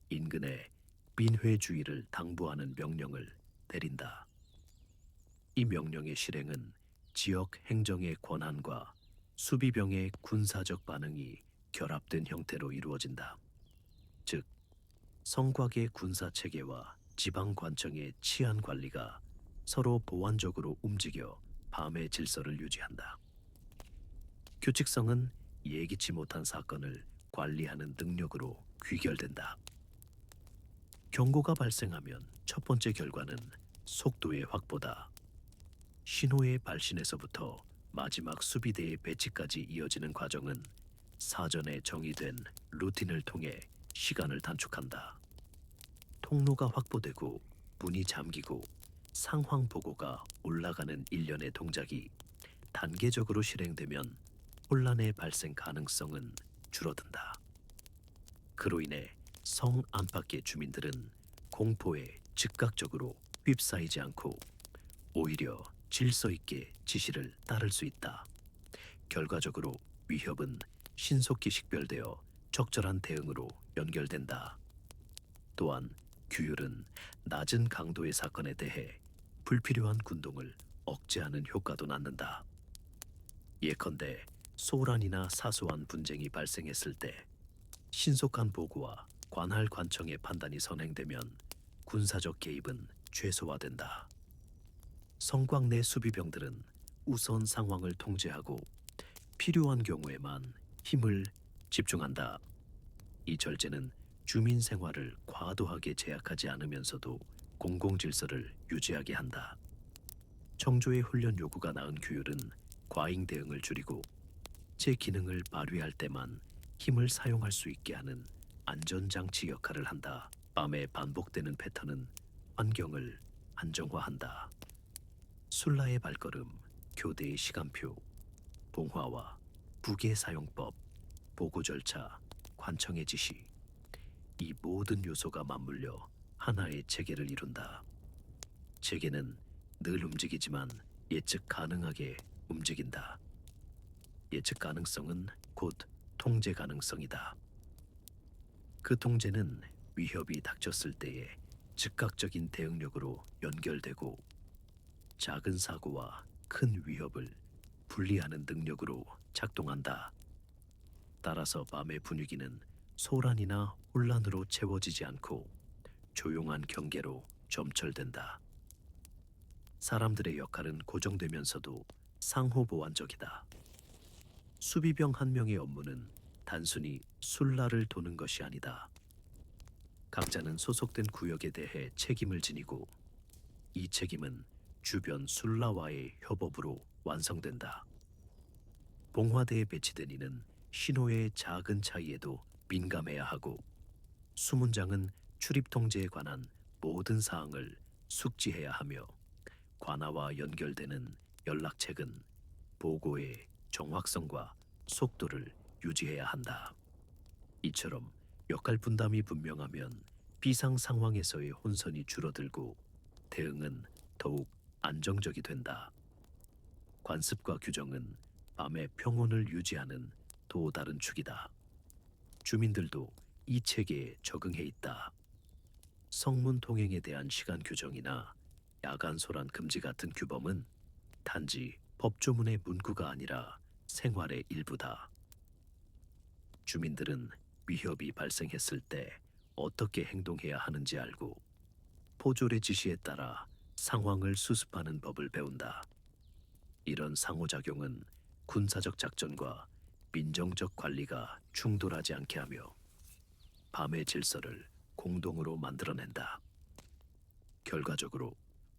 인근의 민회 주의를 당부하는 명령을 내린다. 이 명령의 실행은 지역 행정의 권한과 수비병의 군사적 반응이 결합된 형태로 이루어진다. 즉, 성곽의 군사 체계와 지방관청의 치안 관리가 서로 보완적으로 움직여 밤의 질서를 유지한다. 규칙성은 예기치 못한 사건을 관리하는 능력으로 귀결된다. 경고가 발생하면 첫 번째 결과는 속도의 확보다. 신호의 발신에서부터 마지막 수비대의 배치까지 이어지는 과정은 사전에 정의된 루틴을 통해 시간을 단축한다. 통로가 확보되고 문이 잠기고 상황 보고가 올라가는 일련의 동작이 단계적으로 실행되면 혼란의 발생 가능성은 줄어든다. 그로 인해 성 안팎의 주민들은 공포에 즉각적으로 휩싸이지 않고 오히려 질서 있게 지시를 따를 수 있다. 결과적으로 위협은 신속히 식별되어 적절한 대응으로 연결된다. 또한 규율은 낮은 강도의 사건에 대해 불필요한 군동을 억제하는 효과도 낳는다. 예컨대 소란이나 사소한 분쟁이 발생했을 때 신속한 보고와 관할 관청의 판단이 선행되면 군사적 개입은 최소화된다. 성곽 내 수비병들은 우선 상황을 통제하고 필요한 경우에만 힘을 집중한다. 이 절제는 주민 생활을 과도하게 제약하지 않으면서도 공공 질서를 유지하게 한다. 청조의 훈련 요구가 낳은 규율은 과잉 대응을 줄이고 제 기능을 발휘할 때만 힘을 사용할 수 있게 하는 안전장치 역할을 한다. 밤에 반복되는 패턴은 환경을 안정화한다. 술라의 발걸음, 교대의 시간표, 봉화와 북의 사용법, 보고 절차, 관청의 지시, 이 모든 요소가 맞물려 하나의 체계를 이룬다. 체계는 늘 움직이지만 예측 가능하게 움직인다. 예측 가능성은 곧 통제 가능성이다. 그 통제는 위협이 닥쳤을 때의 즉각적인 대응력으로 연결되고 작은 사고와 큰 위협을 분리하는 능력으로 작동한다. 따라서 밤의 분위기는 소란이나 혼란으로 채워지지 않고 조용한 경계로 점철된다. 사람들의 역할은 고정되면서도 상호보완적이다. 수비병 한 명의 업무는 단순히 술라를 도는 것이 아니다. 각자는 소속된 구역에 대해 책임을 지니고 이 책임은 주변 술라와의 협업으로 완성된다. 봉화대에 배치된 이는 신호의 작은 차이에도 민감해야 하고 수문장은 출입 통제에 관한 모든 사항을 숙지해야 하며 관아와 연결되는 연락책은 보고의 정확성과 속도를 유지해야 한다. 이처럼 역할 분담이 분명하면 비상 상황에서의 혼선이 줄어들고 대응은 더욱 안정적이 된다. 관습과 규정은 밤의 평온을 유지하는 또 다른 축이다. 주민들도 이 체계에 적응해 있다. 성문 통행에 대한 시간 규정이나 야간 소란 금지 같은 규범은 단지 법조문의 문구가 아니라 생활의 일부다. 주민들은 위협이 발생했을 때 어떻게 행동해야 하는지 알고 포졸의 지시에 따라 상황을 수습하는 법을 배운다. 이런 상호작용은 군사적 작전과 민정적 관리가 충돌하지 않게 하며 밤의 질서를 공동으로 만들어낸다. 결과적으로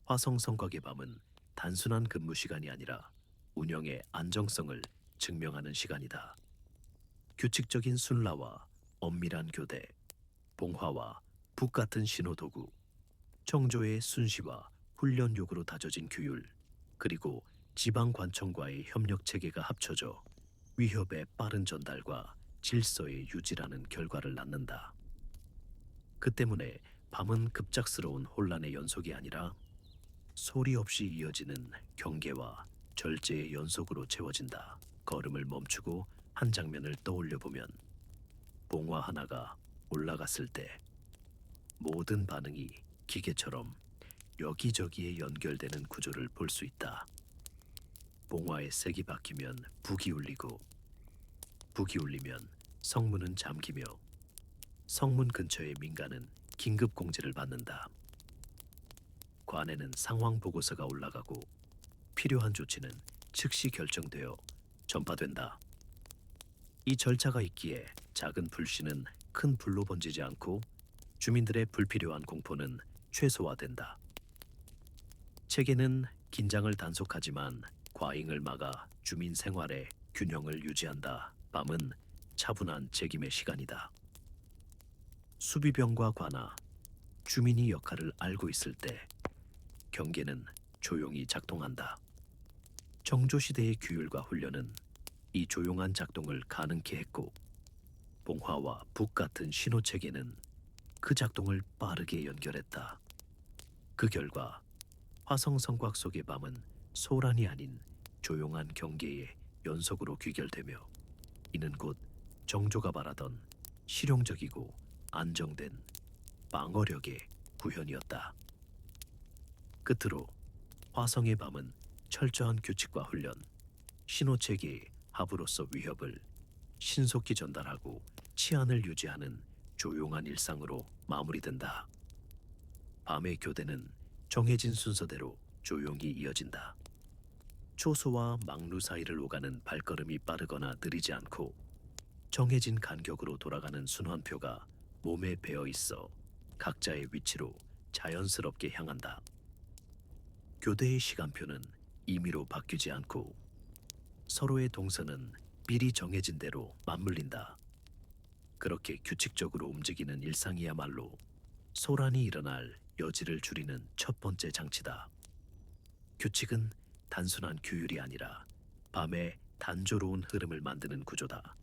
화성성곽의 밤은 단순한 근무 시간이 아니라 운영의 안정성을 증명하는 시간이다. 규칙적인 순라와 엄밀한 교대, 봉화와 북 같은 신호도구, 청조의 순시와 훈련 요구로 다져진 규율, 그리고 지방관청과의 협력 체계가 합쳐져 위협의 빠른 전달과 질서의 유지라는 결과를 낳는다. 그 때문에 밤은 급작스러운 혼란의 연속이 아니라 소리 없이 이어지는 경계와 절제의 연속으로 채워진다. 걸음을 멈추고 한 장면을 떠올려 보면 봉화 하나가 올라갔을 때 모든 반응이 기계처럼 여기저기에 연결되는 구조를 볼 수 있다. 봉화의 색이 바뀌면 북이 울리고 북이 울리면 성문은 잠기며 성문 근처의 민가는 긴급 공지를 받는다. 관에는 상황 보고서가 올라가고 필요한 조치는 즉시 결정되어 전파된다. 이 절차가 있기에 작은 불씨는 큰 불로 번지지 않고 주민들의 불필요한 공포는 최소화된다. 체계는 긴장을 단속하지만 과잉을 막아 주민 생활의 균형을 유지한다. 밤은 차분한 책임의 시간이다. 수비병과 관아, 주민이 역할을 알고 있을 때 경계는 조용히 작동한다. 정조시대의 규율과 훈련은 이 조용한 작동을 가능케 했고 봉화와 북 같은 신호체계는 그 작동을 빠르게 연결했다. 그 결과 화성 성곽 속의 밤은 소란이 아닌 조용한 경계의 연속으로 귀결되며 이는 곧 정조가 바라던 실용적이고 안정된 방어력의 구현이었다. 끝으로 화성의 밤은 철저한 규칙과 훈련, 신호체계의 합으로서 위협을 신속히 전달하고 치안을 유지하는 조용한 일상으로 마무리된다. 밤의 교대는 정해진 순서대로 조용히 이어진다. 초소와 막루 사이를 오가는 발걸음이 빠르거나 느리지 않고 정해진 간격으로 돌아가는 순환표가 몸에 배어 있어 각자의 위치로 자연스럽게 향한다. 교대의 시간표는 임의로 바뀌지 않고 서로의 동선은 미리 정해진 대로 맞물린다. 그렇게 규칙적으로 움직이는 일상이야말로 소란이 일어날 여지를 줄이는 첫 번째 장치다. 규칙은 단순한 규율이 아니라 밤의 단조로운 흐름을 만드는 구조다.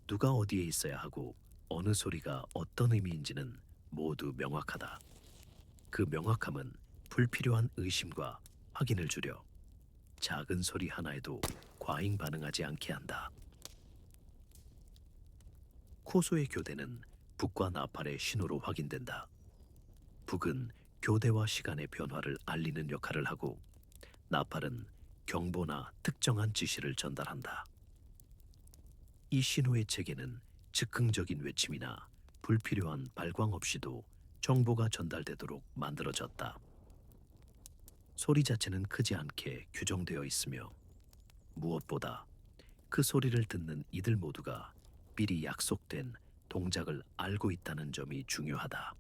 누가 어디에 있어야 하고 어느 소리가 어떤 의미인지는 모두 명확하다. 그 명확함은 불필요한 의심과 확인을 줄여 작은 소리 하나에도 과잉 반응하지 않게 한다. 코소의 교대는 북과 나팔의 신호로 확인된다. 북은 교대와 시간의 변화를 알리는 역할을 하고 나팔은 경보나 특정한 지시를 전달한다. 이 신호의 체계는 즉흥적인 외침이나 불필요한 발광 없이도 정보가 전달되도록 만들어졌다. 소리 자체는 크지 않게 규정되어 있으며 무엇보다 그 소리를 듣는 이들 모두가 미리 약속된 동작을 알고 있다는 점이 중요하다.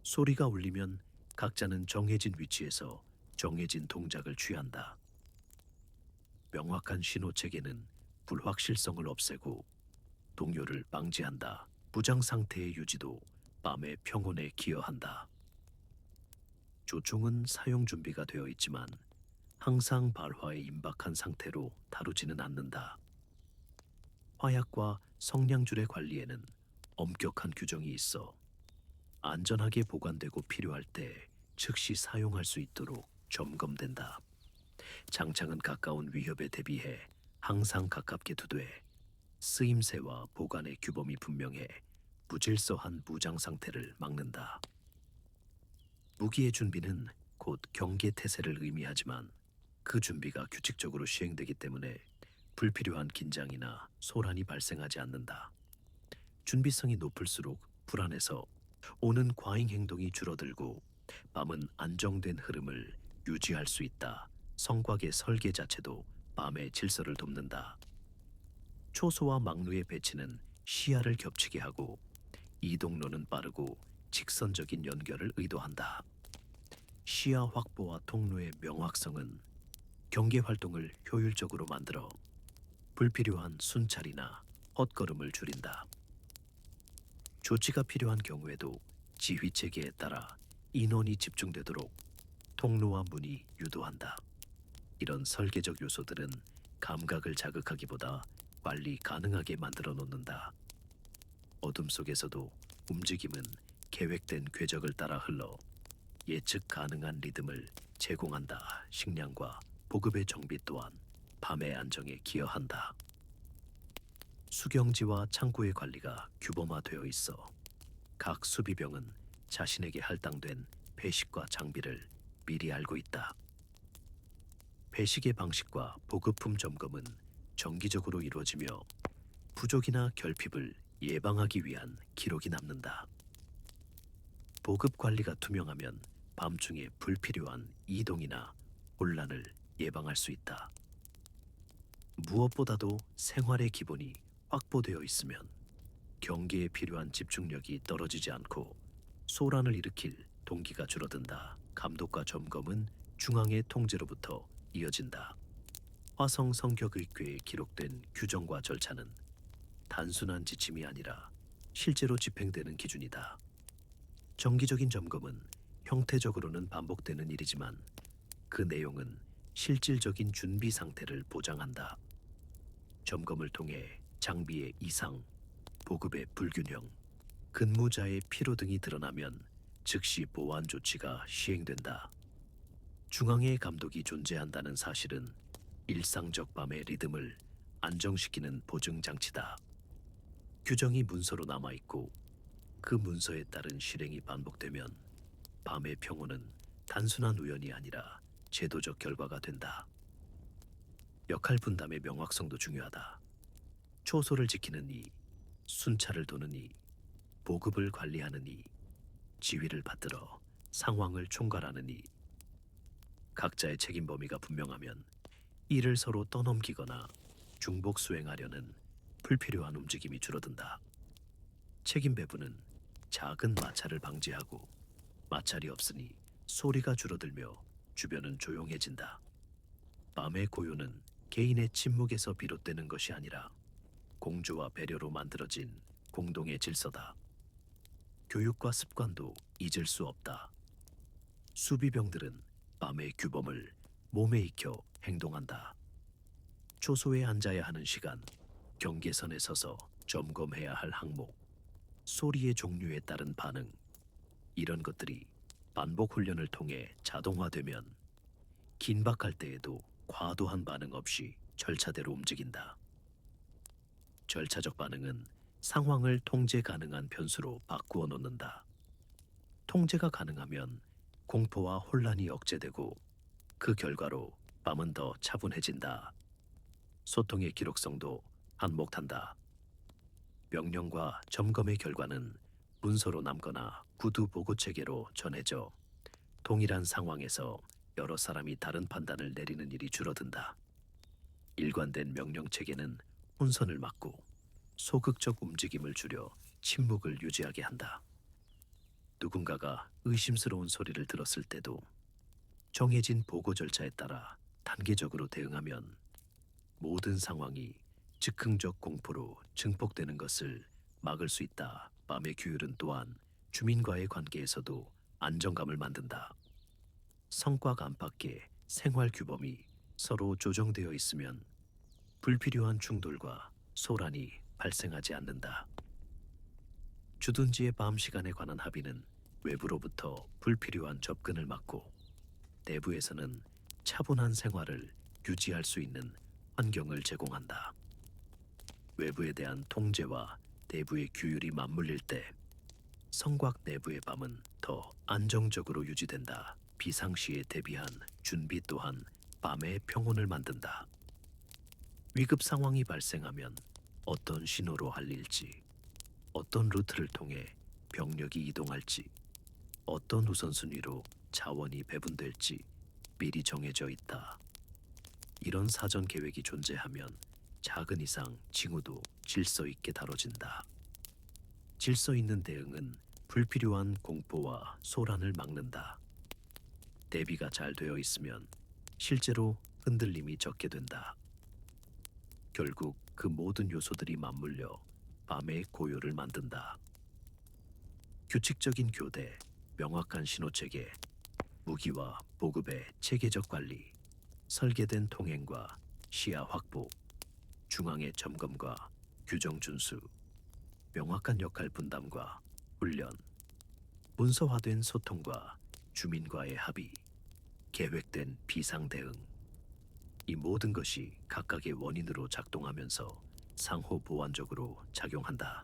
소리가 울리면 각자는 정해진 위치에서 정해진 동작을 취한다. 명확한 신호 체계는 불확실성을 없애고 동요를 방지한다. 무장 상태의 유지도 밤의 평온에 기여한다. 조총은 사용 준비가 되어 있지만 항상 발화에 임박한 상태로 다루지는 않는다. 화약과 성냥줄의 관리에는 엄격한 규정이 있어 안전하게 보관되고 필요할 때 즉시 사용할 수 있도록 점검된다. 장창은 가까운 위협에 대비해 항상 가깝게 두되 쓰임새와 보관의 규범이 분명해 무질서한 무장 상태를 막는다. 무기의 준비는 곧 경계 태세를 의미하지만 그 준비가 규칙적으로 시행되기 때문에 불필요한 긴장이나 소란이 발생하지 않는다. 준비성이 높을수록 불안해서 오는 과잉 행동이 줄어들고 밤은 안정된 흐름을 유지할 수 있다. 성곽의 설계 자체도 밤의 질서를 돕는다. 초소와 막루의 배치는 시야를 겹치게 하고 이동로는 빠르고 직선적인 연결을 의도한다. 시야 확보와 통로의 명확성은 경계 활동을 효율적으로 만들어 불필요한 순찰이나 헛걸음을 줄인다. 조치가 필요한 경우에도 지휘 체계에 따라 인원이 집중되도록 통로와 문이 유도한다. 이런 설계적 요소들은 감각을 자극하기보다 관리 가능하게 만들어 놓는다. 어둠 속에서도 움직임은 계획된 궤적을 따라 흘러 예측 가능한 리듬을 제공한다. 식량과 보급의 정비 또한 밤의 안정에 기여한다. 수경지와 창고의 관리가 규범화되어 있어 각 수비병은 자신에게 할당된 배식과 장비를 미리 알고 있다. 배식의 방식과 보급품 점검은 정기적으로 이루어지며 부족이나 결핍을 예방하기 위한 기록이 남는다. 보급 관리가 투명하면 밤중에 불필요한 이동이나 혼란을 예방할 수 있다. 무엇보다도 생활의 기본이 확보되어 있으면 경계에 필요한 집중력이 떨어지지 않고 소란을 일으킬 동기가 줄어든다. 감독과 점검은 중앙의 통제로부터 이어진다. 화성 성격의궤에 기록된 규정과 절차는 단순한 지침이 아니라 실제로 집행되는 기준이다. 정기적인 점검은 형태적으로는 반복되는 일이지만 그 내용은 실질적인 준비 상태를 보장한다. 점검을 통해 장비의 이상, 보급의 불균형, 근무자의 피로 등이 드러나면 즉시 보완 조치가 시행된다. 중앙의 감독이 존재한다는 사실은 일상적 밤의 리듬을 안정시키는 보증 장치다. 규정이 문서로 남아있고 그 문서에 따른 실행이 반복되면 밤의 평온은 단순한 우연이 아니라 제도적 결과가 된다. 역할 분담의 명확성도 중요하다. 초소를 지키는 이, 순찰을 도는 이, 보급을 관리하는 이, 지휘를 받들어 상황을 총괄하는 이. 각자의 책임 범위가 분명하면 일을 서로 떠넘기거나 중복 수행하려는 불필요한 움직임이 줄어든다. 책임 배분은 작은 마찰을 방지하고 마찰이 없으니 소리가 줄어들며 주변은 조용해진다. 밤의 고요는 개인의 침묵에서 비롯되는 것이 아니라 공조와 배려로 만들어진 공동의 질서다. 교육과 습관도 잊을 수 없다. 수비병들은 밤의 규범을 몸에 익혀 행동한다. 초소에 앉아야 하는 시간, 경계선에 서서 점검해야 할 항목, 소리의 종류에 따른 반응, 이런 것들이 반복 훈련을 통해 자동화되면 긴박할 때에도 과도한 반응 없이 절차대로 움직인다. 절차적 반응은 상황을 통제 가능한 변수로 바꾸어 놓는다. 통제가 가능하면 공포와 혼란이 억제되고 그 결과로 밤은 더 차분해진다. 소통의 기록성도 한몫한다. 명령과 점검의 결과는 문서로 남거나 구두 보고 체계로 전해져 동일한 상황에서 여러 사람이 다른 판단을 내리는 일이 줄어든다. 일관된 명령 체계는 혼선을 막고 소극적 움직임을 줄여 침묵을 유지하게 한다. 누군가가 의심스러운 소리를 들었을 때도 정해진 보고 절차에 따라 단계적으로 대응하면 모든 상황이 즉흥적 공포로 증폭되는 것을 막을 수 있다. 밤의 규율은 또한 주민과의 관계에서도 안정감을 만든다. 성과 안팎의 생활 규범이 서로 조정되어 있으면 불필요한 충돌과 소란이 발생하지 않는다. 주둔지의 밤 시간에 관한 합의는 외부로부터 불필요한 접근을 막고 내부에서는 차분한 생활을 유지할 수 있는 환경을 제공한다. 외부에 대한 통제와 내부의 규율이 맞물릴 때 성곽 내부의 밤은 더 안정적으로 유지된다. 비상시에 대비한 준비 또한 밤의 평온을 만든다. 위급 상황이 발생하면 어떤 신호로 알릴지, 어떤 루트를 통해 병력이 이동할지, 어떤 우선순위로 자원이 배분될지 미리 정해져 있다. 이런 사전 계획이 존재하면 작은 이상 징후도 질서 있게 다뤄진다. 질서 있는 대응은 불필요한 공포와 소란을 막는다. 대비가 잘 되어 있으면 실제로 흔들림이 적게 된다. 결국 그 모든 요소들이 맞물려 밤의 고요를 만든다. 규칙적인 교대, 명확한 신호체계, 무기와 보급의 체계적 관리, 설계된 통행과 시야 확보, 중앙의 점검과 규정 준수, 명확한 역할 분담과 훈련, 문서화된 소통과 주민과의 합의, 계획된 비상 대응. 이 모든 것이 각각의 원인으로 작동하면서 상호 보완적으로 작용한다.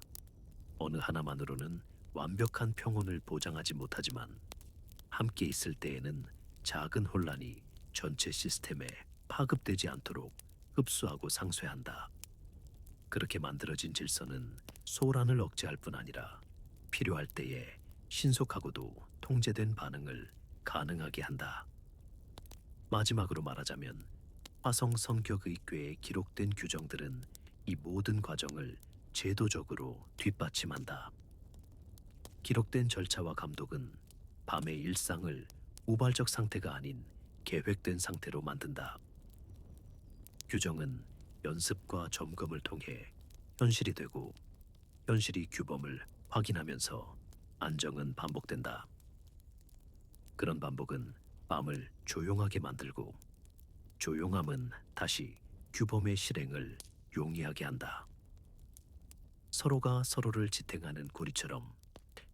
어느 하나만으로는 완벽한 평온을 보장하지 못하지만 함께 있을 때에는 작은 혼란이 전체 시스템에 파급되지 않도록 흡수하고 상쇄한다. 그렇게 만들어진 질서는 소란을 억제할 뿐 아니라 필요할 때에 신속하고도 통제된 반응을 가능하게 한다. 마지막으로 말하자면 화성 성격의 궤에 기록된 규정들은 이 모든 과정을 제도적으로 뒷받침한다. 기록된 절차와 감독은 밤의 일상을 우발적 상태가 아닌 계획된 상태로 만든다. 규정은 연습과 점검을 통해 현실이 되고, 현실이 규범을 확인하면서 안정은 반복된다. 그런 반복은 밤을 조용하게 만들고, 조용함은 다시 규범의 실행을 용이하게 한다. 서로가 서로를 지탱하는 고리처럼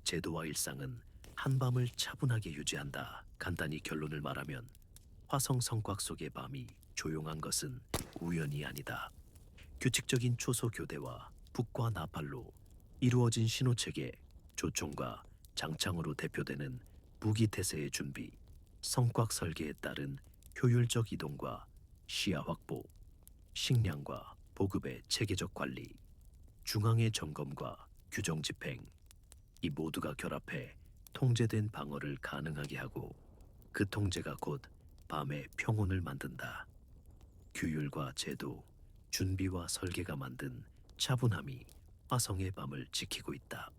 제도와 일상은 한밤을 차분하게 유지한다. 간단히 결론을 말하면 화성 성곽 속의 밤이 조용한 것은 우연이 아니다. 규칙적인 초소 교대와 북과 나팔로 이루어진 신호체계, 조총과 장창으로 대표되는 무기 태세의 준비, 성곽 설계에 따른 효율적 이동과 시야 확보, 식량과 보급의 체계적 관리, 중앙의 점검과 규정 집행, 이 모두가 결합해 통제된 방어를 가능하게 하고, 그 통제가 곧 밤의 평온을 만든다. 규율과 제도, 준비와 설계가 만든 차분함이 화성의 밤을 지키고 있다.